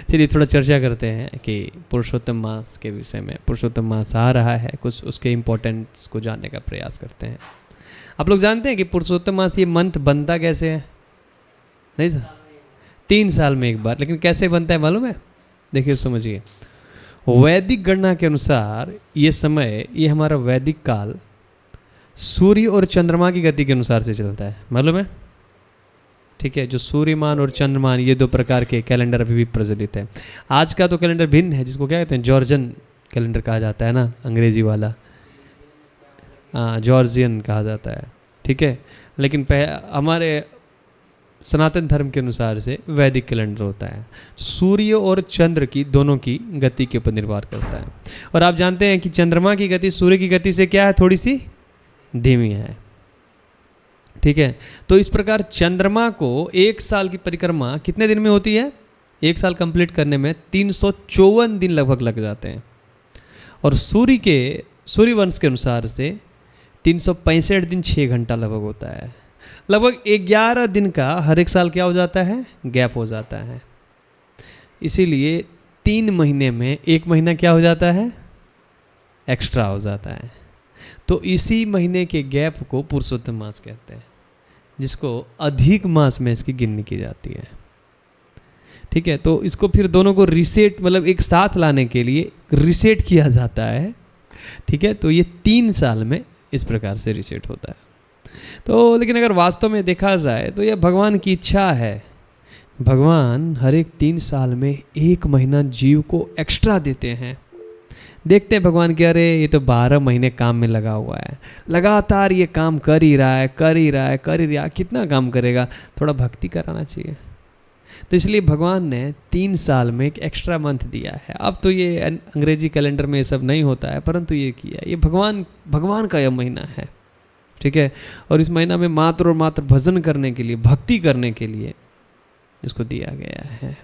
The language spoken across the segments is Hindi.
चलिए थोड़ा चर्चा करते हैं कि पुरुषोत्तम मास के विषय में। पुरुषोत्तम मास आ रहा है, कुछ उसके इम्पोर्टेंस को जानने का प्रयास करते हैं। आप लोग जानते हैं कि पुरुषोत्तम मास ये मंथ बनता कैसे है? नहीं सर, 3 साल में एक बार। लेकिन कैसे बनता है मालूम है? देखिए समझिए, वैदिक गणना के अनुसार ये समय, ये हमारा वैदिक काल सूर्य और चंद्रमा की गति के अनुसार से चलता है, मालूम है? ठीक है, जो सूर्यमान और चंद्रमान ये 2 प्रकार के कैलेंडर अभी भी प्रचलित है। आज का तो कैलेंडर भिन्न है, जिसको क्या कहते हैं, जॉर्जन कैलेंडर कहा जाता है ना, अंग्रेजी वाला। हाँ, जॉर्जियन कहा जाता है। ठीक है, लेकिन हमारे सनातन धर्म के अनुसार से वैदिक कैलेंडर होता है, सूर्य और चंद्र की दोनों की गति के ऊपर निर्भर करता है। और आप जानते हैं कि चंद्रमा की गति सूर्य की गति से क्या है, थोड़ी सी धीमी है। ठीक है, तो इस प्रकार चंद्रमा को 1 साल की परिक्रमा कितने दिन में होती है? 1 साल कंप्लीट करने में 354 दिन लगभग लग जाते हैं। और सूर्यवंश के अनुसार से 365 दिन 6 घंटा लगभग होता है। लगभग 11 दिन का हर एक साल क्या हो जाता है, गैप हो जाता है। इसीलिए 3 महीने में 1 महीना क्या हो जाता है, एक्स्ट्रा हो जाता है। तो इसी महीने के गैप को पुरुषोत्तम मास कहते हैं, जिसको अधिक मास में इसकी गिनती की जाती है। ठीक है, तो इसको फिर दोनों को रिसेट, मतलब एक साथ लाने के लिए रिसेट किया जाता है। ठीक है, तो ये 3 साल में इस प्रकार से रिसेट होता है। तो लेकिन अगर वास्तव में देखा जाए तो यह भगवान की इच्छा है। भगवान हर एक 3 साल में 1 महीना जीव को एक्स्ट्रा देते हैं। देखते हैं भगवान के, अरे ये तो 12 महीने काम में लगा हुआ है, लगातार ये काम कर ही रहा है, कितना काम करेगा, थोड़ा भक्ति कराना चाहिए। तो इसलिए भगवान ने 3 साल में एक एक्स्ट्रा मंथ दिया है। अब तो ये अंग्रेजी कैलेंडर में ये सब नहीं होता है, परंतु ये किया, ये भगवान का यह महीना है। ठीक है, और इस महीना में मात्र और मात्र भजन करने के लिए, भक्ति करने के लिए इसको दिया गया है।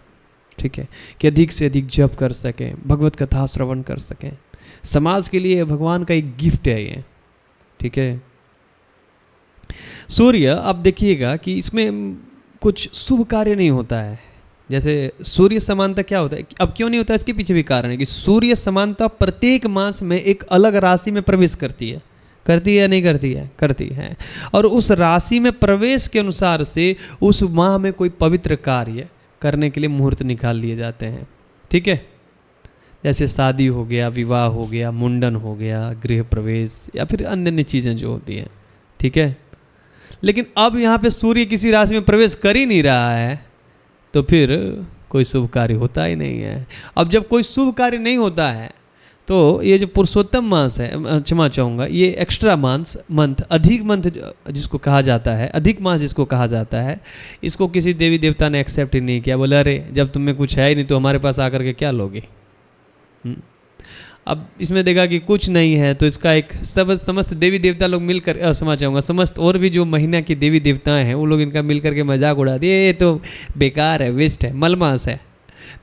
ठीक है, कि अधिक से अधिक जप कर सकें, भगवत कथा श्रवण कर सकें। समाज के लिए भगवान का एक गिफ्ट है ये। ठीक है, सूर्य, अब देखिएगा कि इसमें कुछ शुभ कार्य नहीं होता है। जैसे सूर्य समानता क्या होता है, अब क्यों नहीं होता, इसके पीछे भी कारण है कि सूर्य समानता प्रत्येक मास में एक अलग राशि में प्रवेश करती है या नहीं करती है? करती है। और उस राशि में प्रवेश के अनुसार से उस माह में कोई पवित्र कार्य करने के लिए मुहूर्त निकाल लिए जाते हैं। ठीक है, जैसे शादी हो गया, विवाह हो गया, मुंडन हो गया, गृह प्रवेश या फिर अन्य अन्य चीज़ें जो होती हैं। ठीक है, लेकिन अब यहाँ पे सूर्य किसी राशि में प्रवेश कर ही नहीं रहा है, तो फिर कोई शुभ कार्य होता ही नहीं है। अब जब कोई शुभ कार्य नहीं होता है तो ये जो पुरुषोत्तम मास है, क्षमा चाहूँगा, ये एक्स्ट्रा मंथ, अधिक मंथ जिसको कहा जाता है, अधिक मास जिसको कहा जाता है, इसको किसी देवी देवता ने एक्सेप्ट ही नहीं किया। बोले अरे जब तुम में कुछ है ही नहीं तो हमारे पास आकर के क्या लोगे। अब इसमें देखा कि कुछ नहीं है, तो इसका एक समस्त देवी देवता लोग मिलकर, क्षमा चाहूँगा, समस्त और भी जो महीना की देवी देवताएँ हैं वो लोग इनका मिल करके मजाक उड़ा दिए, ये तो बेकार है, वेस्ट है, मलमास है।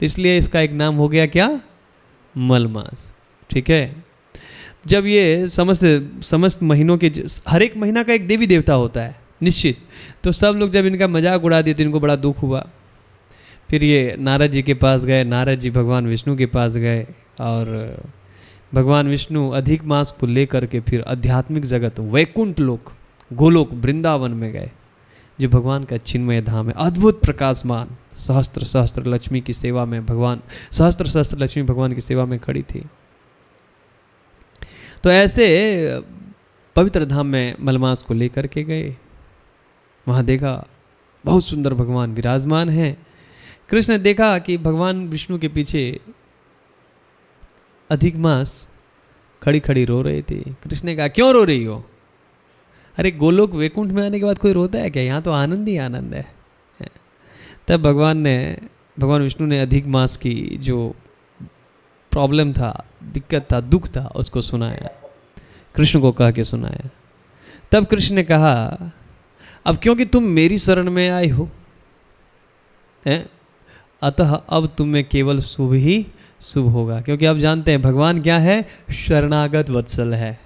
तो इसलिए इसका एक नाम हो गया क्या, मलमास। ठीक है, जब ये समस्त महीनों के, हर एक महीना का एक देवी देवता होता है निश्चित, तो सब लोग जब इनका मजाक उड़ा दिए तो इनको बड़ा दुख हुआ। फिर ये नारद जी के पास गए, नारद जी भगवान विष्णु के पास गए और भगवान विष्णु अधिक मास को लेकर के फिर आध्यात्मिक जगत, वैकुंठ लोक, गोलोक, वृंदावन में गए, जो भगवान का चिन्मय धाम है, अद्भुत प्रकाशमान, सहस्त्र लक्ष्मी की सेवा में भगवान, सहस्त्र लक्ष्मी भगवान की सेवा में खड़ी थी। तो ऐसे पवित्र धाम में मलमास को लेकर के गए, वहाँ देखा बहुत सुंदर भगवान विराजमान हैं। कृष्ण ने देखा कि भगवान विष्णु के पीछे अधिक मास खड़ी खड़ी रो रही थी। कृष्ण ने कहा क्यों रो रही हो? अरे गोलोक वैकुंठ में आने के बाद कोई रोता है क्या? यहाँ तो आनंद ही आनंद है। तब भगवान विष्णु ने अधिक मास की जो प्रॉब्लम था, दिक्कत था, दुख था, उसको सुनाया, कृष्ण को कह के सुनाया। तब कृष्ण ने कहा अब क्योंकि तुम मेरी शरण में आए हो, अतः अब तुम में केवल शुभ ही शुभ होगा। क्योंकि आप जानते हैं भगवान क्या है, शरणागत वत्सल है।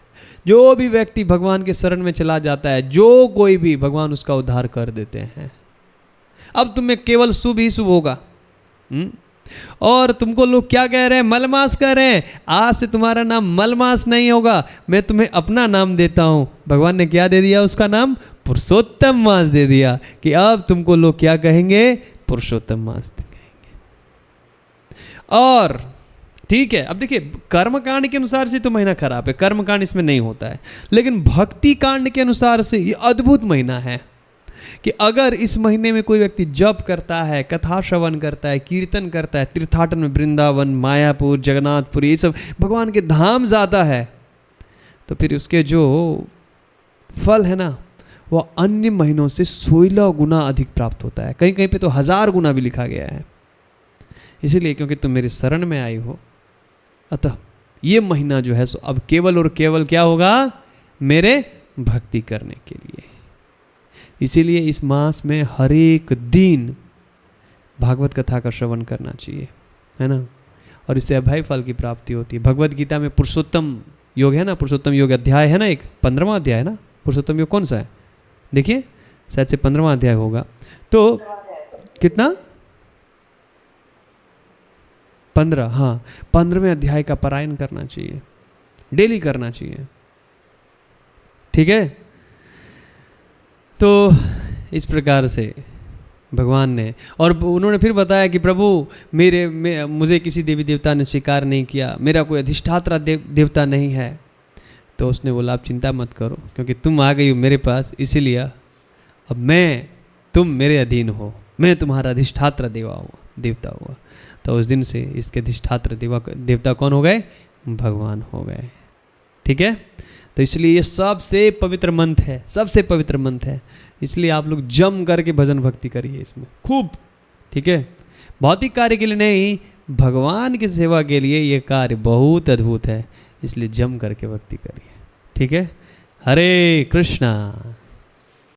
जो भी व्यक्ति भगवान के शरण में चला जाता है, जो कोई भी, भगवान उसका उद्धार कर देते हैं। अब तुम्हें केवल शुभ ही शुभ होगा। और तुमको लोग क्या कह रहे हैं? मलमास कह रहे हैं। आज से तुम्हारा नाम मलमास नहीं होगा, मैं तुम्हें अपना नाम देता हूं। भगवान ने क्या दे दिया? उसका नाम पुरुषोत्तम मास दे दिया, कि अब तुमको लोग क्या कहेंगे? पुरुषोत्तम मास कहेंगे। और ठीक है, अब देखिए, कर्मकांड के अनुसार से तो महीना खराब है, कर्मकांड इसमें नहीं होता है, लेकिन भक्ति कांड के अनुसार से ये अद्भुत महीना है कि अगर इस महीने में कोई व्यक्ति जप करता है, कथा श्रवण करता है, कीर्तन करता है, तीर्थाटन में वृंदावन, मायापुर, जगन्नाथपुर, ये सब भगवान के धाम जाता है, तो फिर उसके जो फल है ना, वह अन्य महीनों से 16 गुना अधिक प्राप्त होता है। कहीं कहीं पे तो 1000 गुना भी लिखा गया है। इसीलिए क्योंकि तुम मेरे शरण में आई हो, अतः ये महीना जो है सो अब केवल और केवल क्या होगा? मेरे भक्ति करने के लिए। इसीलिए इस मास में हर एक दिन भागवत कथा का श्रवण करना चाहिए, है ना, और इससे अभय फल की प्राप्ति होती है। भगवत गीता में पुरुषोत्तम योग है ना, पुरुषोत्तम योग अध्याय है ना, एक 15वां अध्याय है ना। पुरुषोत्तम योग कौन सा है? देखिए, शायद से 15वां अध्याय होगा। तो कितना? 15, हाँ, 15वें अध्याय का पारायण करना चाहिए, डेली करना चाहिए, ठीक है। तो इस प्रकार से भगवान ने, और उन्होंने फिर बताया कि प्रभु मुझे किसी देवी देवता ने स्वीकार नहीं किया, मेरा कोई अधिष्ठाता देवता नहीं है। तो उसने बोला, आप चिंता मत करो, क्योंकि तुम आ गई हो मेरे पास, इसीलिए अब तुम मेरे अधीन हो, मैं तुम्हारा अधिष्ठात्र देवता हुआ। तो उस दिन से इसके अधिष्ठात्र देवता कौन हो गए? भगवान हो गए, ठीक है। तो इसलिए ये सबसे पवित्र मंत्र है, सबसे पवित्र मंत्र है। इसलिए आप लोग जम करके भजन भक्ति करिए इसमें खूब, ठीक है। भौतिक कार्य के लिए नहीं, भगवान की सेवा के लिए ये कार्य बहुत अद्भुत है, इसलिए जम करके भक्ति करिए, ठीक है। हरे कृष्णा।